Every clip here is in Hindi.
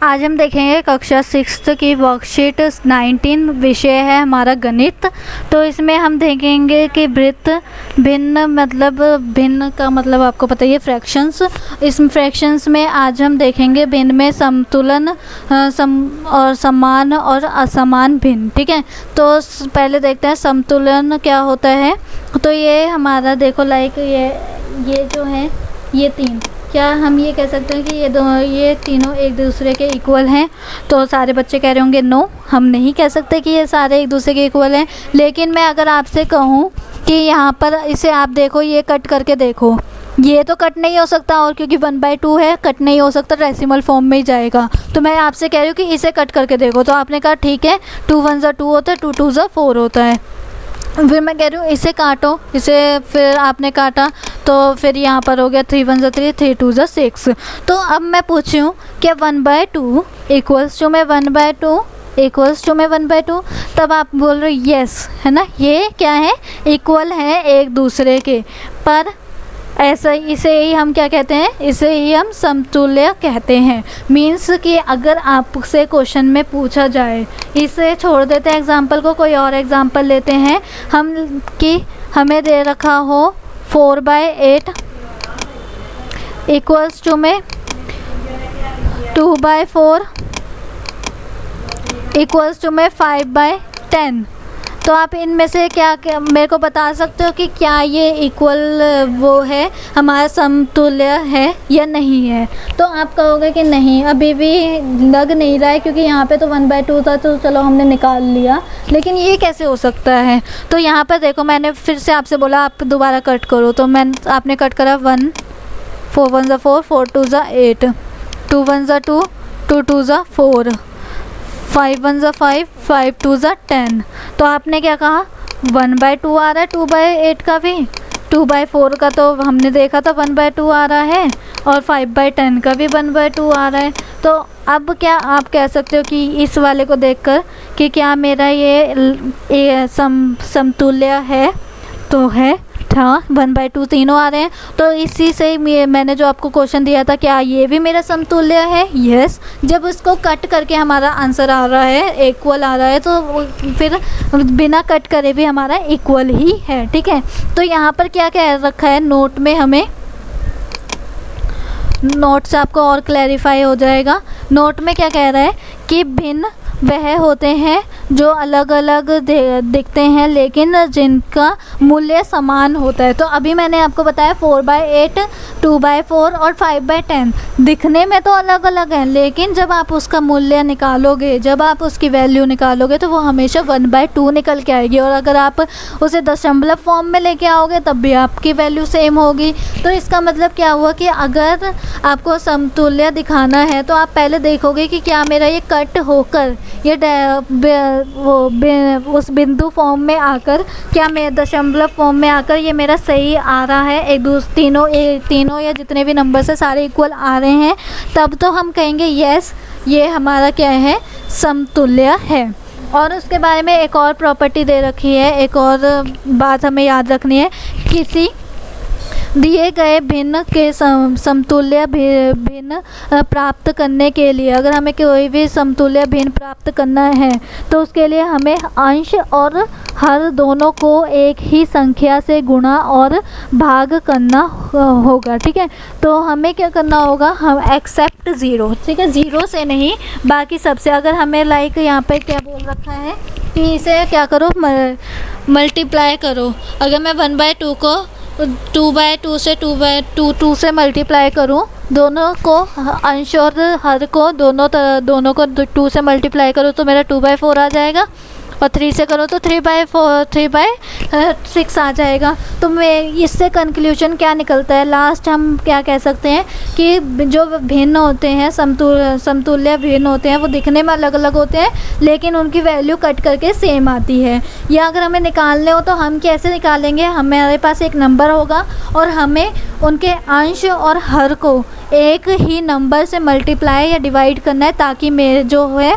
आज हम देखेंगे कक्षा 6 की वर्कशीट 19 विषय है हमारा गणित। तो इसमें हम देखेंगे कि वृत्त भिन्न मतलब भिन्न का मतलब आपको पता ही है फ्रैक्शंस। इस फ्रैक्शंस में आज हम देखेंगे भिन्न में समतुलन और समान और असमान भिन्न। ठीक है, तो पहले देखते हैं समतुलन क्या होता है। तो ये हमारा देखो लाइक ये जो है ये तीन, क्या हम ये कह सकते हैं कि ये तीनों एक दूसरे के इक्वल हैं? तो सारे बच्चे कह रहे होंगे नो, हम नहीं कह सकते कि ये सारे एक दूसरे के इक्वल हैं। लेकिन मैं अगर आपसे कहूँ कि यहाँ पर इसे आप देखो, ये कट करके देखो, ये तो कट नहीं हो सकता, और क्योंकि 1/2 है कट नहीं हो सकता, डेसिमल फॉर्म में ही जाएगा। तो मैं आपसे कह रही हूँ कि इसे कट करके देखो। तो आपने कहा ठीक है, 2 1 2 होता है, 2 2 4 होता है। फिर मैं कह रही हूँ इसे काटो, इसे फिर आपने काटा तो फिर यहाँ पर हो गया 3 1 3, 3 2 6। तो अब मैं पूछी हूँ क्या 1/2 इक्वल्स टू में 1/2 इक्वल्स टू में 1/2? तब आप बोल रहे हो यस, है ना, ये क्या है, इक्वल है एक दूसरे के। पर ऐसा इसे ही हम क्या कहते हैं, इसे ही हम समतुल्य कहते हैं। मीन्स कि अगर आपसे क्वेश्चन में पूछा जाए, इसे छोड़ देते हैं एग्जाम्पल को, कोई और एग्जाम्पल लेते हैं हम कि हमें दे रखा हो 4/8 इक्वल्स टू में 2/4 इक्वल्स टू में 5/10। तो आप इनमें से क्या मेरे को बता सकते हो कि क्या ये इक्वल वो है, हमारा समतुल्य है या नहीं है? तो आप कहोगे कि नहीं, अभी भी लग नहीं रहा है, क्योंकि यहाँ पे तो 1/2 था तो चलो हमने निकाल लिया, लेकिन ये कैसे हो सकता है? तो यहाँ पर देखो, मैंने फिर से आपसे बोला आप दोबारा कट करो, तो आपने कट करा 1 4 1 4 4 2 8 2 1 2 2 2 4 5 1 5 5 2 10। तो आपने क्या कहा 1/2 आ रहा है, 2/8 का भी, 2/4 का तो हमने देखा था 1/2 आ रहा है, और 5/10 का भी 1/2 आ रहा है। तो अब क्या आप कह सकते हो कि इस वाले को देखकर कि क्या मेरा ये समतुल्य है? तो है, हाँ 1/2 तीनों आ रहे हैं। तो इसी से मैंने जो आपको क्वेश्चन दिया था, क्या ये भी मेरा समतुल्य है? यस। जब इसको कट करके हमारा आंसर आ रहा है, इक्वल आ रहा है, तो फिर बिना कट करे भी हमारा इक्वल ही है। ठीक है, तो यहाँ पर क्या कह रखा है नोट में, हमें नोट से आपको और क्लैरिफाई हो जाएगा। नोट में क्या कह रहा है कि भिन्न वह होते हैं जो अलग अलग दिखते हैं लेकिन जिनका मूल्य समान होता है। तो अभी मैंने आपको बताया 4/8 2/4 और 5/10 दिखने में तो अलग अलग हैं, लेकिन जब आप उसका मूल्य निकालोगे, जब आप उसकी वैल्यू निकालोगे, तो वो हमेशा 1/2 निकल के आएगी। और अगर आप उसे दशमलव फॉर्म में लेके आओगे तब भी आपकी वैल्यू सेम होगी। तो इसका मतलब क्या हुआ कि अगर आपको समतुल्य दिखाना है तो आप पहले देखोगे कि क्या मेरा ये कट होकर ये उस बिंदु फॉर्म में आकर, क्या मैं दशमलव फॉर्म में आकर ये मेरा सही आ रहा है, एक दूसरे तीनों या जितने भी नंबर से सारे इक्वल आ रहे हैं, तब तो हम कहेंगे यस ये हमारा क्या है, समतुल्य है। और उसके बारे में एक और प्रॉपर्टी दे रखी है, एक और बात हमें याद रखनी है, किसी दिए गए भिन्न के समतुल्य भिन्न प्राप्त करने के लिए, अगर हमें कोई भी समतुल्य भिन्न प्राप्त करना है तो उसके लिए हमें अंश और हर दोनों को एक ही संख्या से गुणा और भाग करना होगा। ठीक है, तो हमें क्या करना होगा, हम एक्सेप्ट 0, ठीक है, 0 से नहीं बाकी सबसे। अगर हमें लाइक यहाँ पे क्या बोल रखा है कि इसे क्या करो, मल्टीप्लाई करो। अगर मैं 1/2 को 2/2 से 2 से मल्टीप्लाई करूँ, दोनों को अंश और हर को दोनों को 2 से मल्टीप्लाई करो तो मेरा 2/4 आ जाएगा, और 3 से करो तो 3/6 आ जाएगा। तो मैं इससे कंक्लूजन क्या निकलता है, लास्ट हम क्या कह सकते हैं कि जो भिन्न होते हैं, समतुल्य भिन्न होते हैं, वो दिखने में अलग अलग होते हैं लेकिन उनकी वैल्यू कट करके सेम आती है। या अगर हमें निकालने हो तो हम कैसे निकालेंगे, हमारे पास एक नंबर होगा और हमें उनके अंश और हर को एक ही नंबर से मल्टीप्लाई या डिवाइड करना है, ताकि मेरे जो है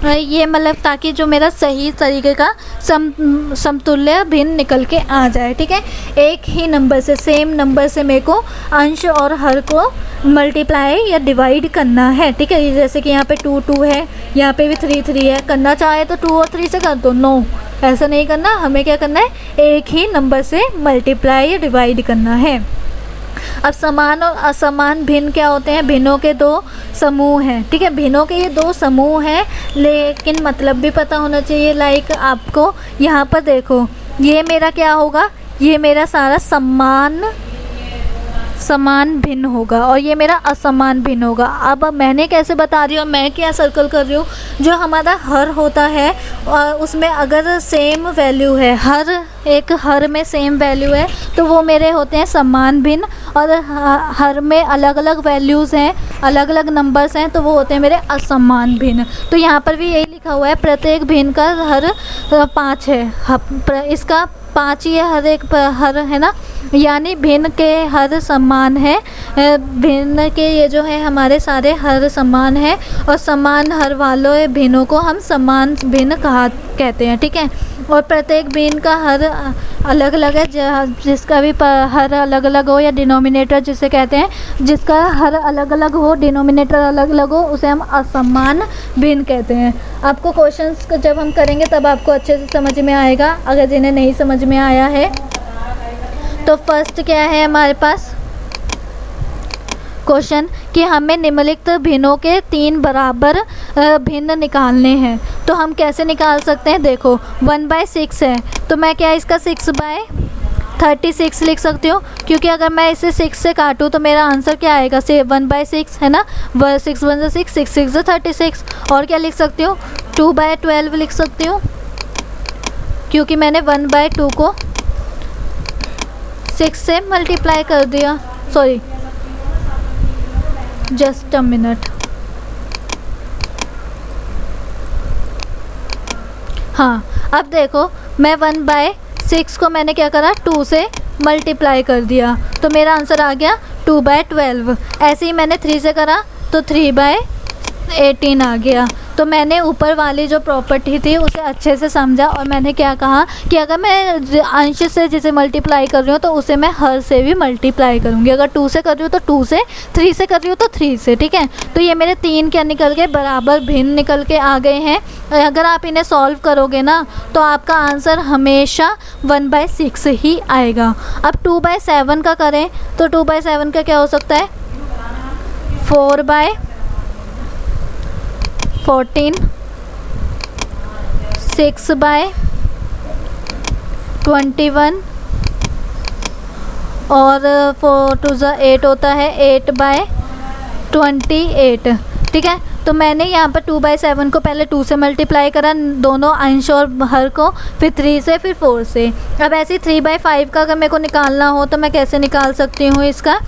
ये मतलब ताकि जो मेरा सही तरीके का समतुल्य भिन्न निकल के आ जाए। ठीक है, एक ही नंबर से, सेम नंबर से मेरे को अंश और हर को मल्टीप्लाई या डिवाइड करना है। ठीक है, जैसे कि यहाँ पे 2 2 है, यहाँ पे भी 3 3 है। करना चाहे तो 2 और 3 से कर दो, नो ऐसा नहीं करना। हमें क्या करना है, एक ही नंबर से मल्टीप्लाई या डिवाइड करना है। अब समान और असमान भिन्न क्या होते हैं? भिन्नों के दो समूह हैं। ठीक है, भिन्नों के ये दो समूह हैं, लेकिन मतलब भी पता होना चाहिए। लाइक आपको यहाँ पर देखो, ये मेरा क्या होगा, ये मेरा सारा समान भिन्न होगा और ये मेरा असमान भिन्न होगा। अब मैंने कैसे बता रही हूँ, मैं क्या सर्कल कर रही हूँ, जो हमारा हर होता है उसमें अगर सेम वैल्यू है, हर में सेम वैल्यू है तो वो मेरे होते हैं समान भिन्न, और हर में अलग अलग वैल्यूज़ हैं, अलग अलग नंबर्स हैं तो वो होते हैं मेरे असमान भिन्न। तो यहाँ पर भी यही लिखा हुआ है, प्रत्येक भिन्न का हर 5 है, इसका 5 ही है, हर एक हर है ना, यानी भिन्न के हर समान है। भिन्न के ये जो है हमारे सारे हर समान है, और समान हर वालों भिन्नों को हम समान भिन्न कहते हैं। ठीक है, और प्रत्येक भिन्न का हर अलग अलग है, जिसका भी हर अलग अलग हो, या डिनोमिनेटर जिसे कहते हैं, जिसका हर अलग अलग हो, डिनोमिनेटर अलग अलग हो, उसे हम असमान भिन्न कहते हैं। आपको क्वेश्चंस जब हम करेंगे तब आपको अच्छे से समझ में आएगा। अगर जिन्हें नहीं समझ में आया है तो फर्स्ट क्या है हमारे पास क्वेश्चन, कि हमें निम्नलिखित भिन्नों के 3 बराबर भिन्न निकालने हैं। तो हम कैसे निकाल सकते हैं? देखो 1/6 है, तो मैं क्या इसका 6/36 लिख सकती हूँ, क्योंकि अगर मैं इसे 6 से काटूँ तो मेरा आंसर क्या आएगा, 1/6 है ना, 6 1 6 6 6 36। और क्या लिख सकती हूँ, 2/12 लिख सकती हूँ, क्योंकि मैंने 1/2 को 6 से मल्टीप्लाई कर दिया। Sorry, just a minute. हाँ, अब देखो मैं 1/6 को मैंने क्या करा, 2 से मल्टीप्लाई कर दिया, तो मेरा आंसर आ गया 2/12। ऐसे ही मैंने 3 से करा तो 3/18 आ गया। तो मैंने ऊपर वाली जो प्रॉपर्टी थी उसे अच्छे से समझा, और मैंने क्या कहा कि अगर मैं अंश से जिसे मल्टीप्लाई कर रही हूँ तो उसे मैं हर से भी मल्टीप्लाई करूँगी। अगर 2 से कर रही हूँ तो 2 से, 3 से कर रही हूँ तो 3 से। ठीक है, तो ये मेरे 3 क्या निकल गए, बराबर भिन्न निकल के आ गए हैं। अगर आप इन्हें सॉल्व करोगे ना तो आपका आंसर हमेशा 1/6 ही आएगा। अब 2/7 का करें तो 2/7 का क्या हो सकता है, 4/14, 6/21, और 4 2 8 होता है 8/28। ठीक है, तो मैंने यहाँ पर 2/7 को पहले 2 से मल्टीप्लाई करा, दोनों अंश और हर को, फिर 3 से, फिर 4 से। अब ऐसे 3/5 का अगर मेरे को निकालना हो तो मैं कैसे निकाल सकती हूँ इसका,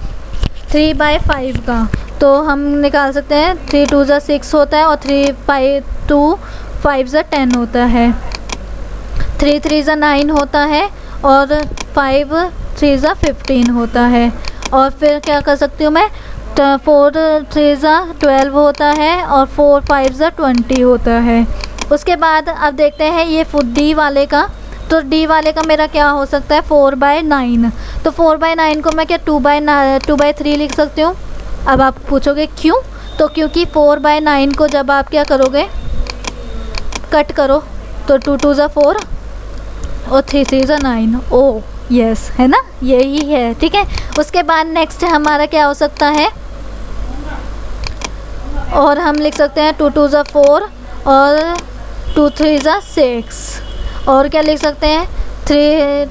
3/5 का तो हम निकाल सकते हैं, 3 2 6 होता है, और 3 2 5 10 होता है, 3 3 9 होता है, और 5 3 15 होता है। और फिर क्या कर सकती हूँ मैं, 4 3 12 होता है, और 4 5 20 होता है। उसके बाद अब देखते हैं ये डी वाले का, तो डी वाले का मेरा क्या हो सकता है, 4/9। तो 4/9 को मैं क्या 2/3 लिख सकती हूँ। अब आप पूछोगे क्यों, तो क्योंकि 4/9 को जब आप क्या करोगे, कट करो तो 2 2 4 और 3 3 9। ओ यस, है ना, यही है। ठीक है, उसके बाद नेक्स्ट हमारा क्या हो सकता है, और हम लिख सकते हैं 2 2 4 और 2 3 6, और क्या लिख सकते हैं 3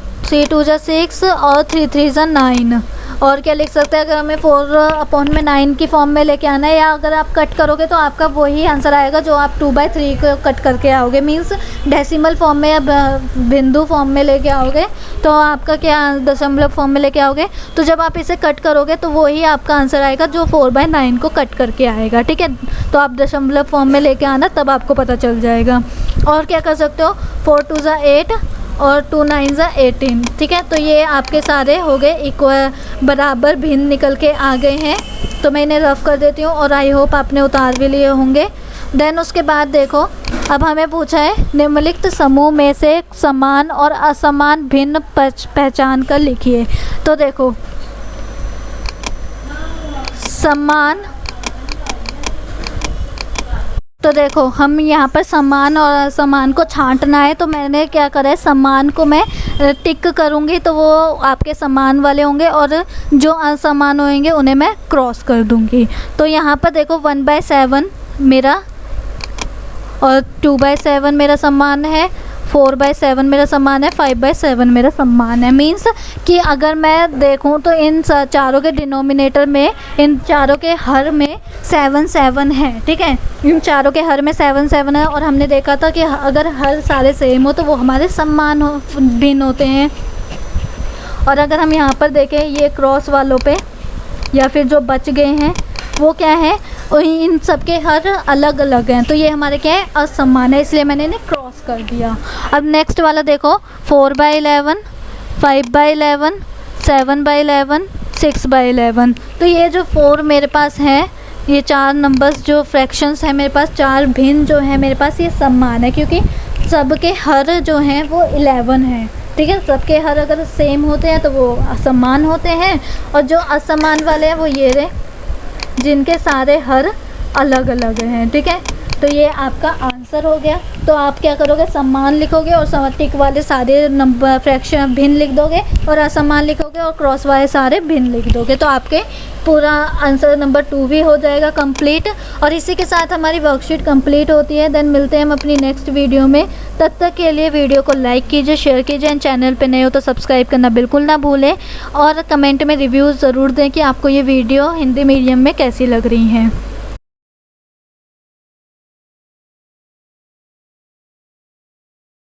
2 6 और 3 3 9, और क्या लिख सकते हैं, अगर हमें 4/9 की फॉर्म में लेके आना है, या अगर आप कट करोगे तो आपका वही आंसर आएगा जो आप 2/3 को कट करके आओगे, मींस डेसिमल फॉर्म में या बिंदु फॉर्म में लेके आओगे तो आपका क्या दशमलव फॉर्म में लेके आओगे, तो जब आप इसे कट करोगे तो वही आपका आंसर आएगा जो 4/9 को कट करके आएगा। ठीक है, तो आप दशमलव फॉर्म में लेके आना, तब आपको पता चल जाएगा। और क्या कर सकते हो, 4 2 8 और 2 9 18। ठीक है, तो ये आपके सारे हो गए इक्वल, बराबर भिन्न निकल के आ गए हैं। तो मैं इन्हें रफ कर देती हूँ, और आई होप आपने उतार भी लिए होंगे। देन उसके बाद देखो अब हमें पूछा है निम्नलिखित समूह में से समान और असमान भिन्न पहचान कर लिखिए। तो देखो समान, तो देखो हम यहाँ पर समान और असमान को छांटना है, तो मैंने क्या करा है, समान को मैं टिक करूँगी तो वो आपके समान वाले होंगे और जो असमान होंगे उन्हें मैं क्रॉस कर दूँगी। तो यहाँ पर देखो 1/7 मेरा और 2/7 मेरा समान है, 4/7 मेरा समान है, 5/7 मेरा समान है। मीन्स कि अगर मैं देखूं तो इन चारों के डिनोमिनेटर में, इन चारों के हर में 7 है, ठीक है। इन चारों के हर में 7 है और हमने देखा था कि अगर हर सारे सेम हो तो वो हमारे समान हो, भिन्न होते हैं। और अगर हम यहाँ पर देखें ये क्रॉस वालों पे या फिर जो बच गए हैं वो क्या है, इन सब के हर अलग अलग हैं, तो ये हमारे क्या है, असमान है, इसलिए मैंने इन्हें क्रॉस कर दिया। अब नेक्स्ट वाला देखो 4/11, 5/11, 7/11, 6/11। तो ये जो 4 मेरे पास है, ये 4 नंबर्स जो फ्रैक्शंस हैं मेरे पास, 4 भिन्न जो है मेरे पास, ये समान है क्योंकि सबके हर जो हैं वो 11 है, ठीक है। सबके हर अगर सेम होते हैं तो वो असमान होते हैं और जो असमान वाले हैं वो ये रहे जिनके सारे हर अलग अलग हैं, ठीक है। तो ये आपका आंसर हो गया। तो आप क्या करोगे, समान लिखोगे और टिक वाले सारे नंबर फ्रैक्शन भिन्न लिख दोगे और असमान लिखोगे और क्रॉस वाले सारे भिन्न लिख दोगे, तो आपके पूरा आंसर नंबर 2 भी हो जाएगा कंप्लीट। और इसी के साथ हमारी वर्कशीट कंप्लीट होती है। देन मिलते हैं हम अपनी नेक्स्ट वीडियो में। तब तक के लिए वीडियो को लाइक कीजिए, शेयर कीजिए, एंड चैनल पे नए हो तो सब्सक्राइब करना बिल्कुल ना भूलें और कमेंट में रिव्यूज़ ज़रूर दें कि आपको ये वीडियो हिंदी मीडियम में कैसी लग रही हैं।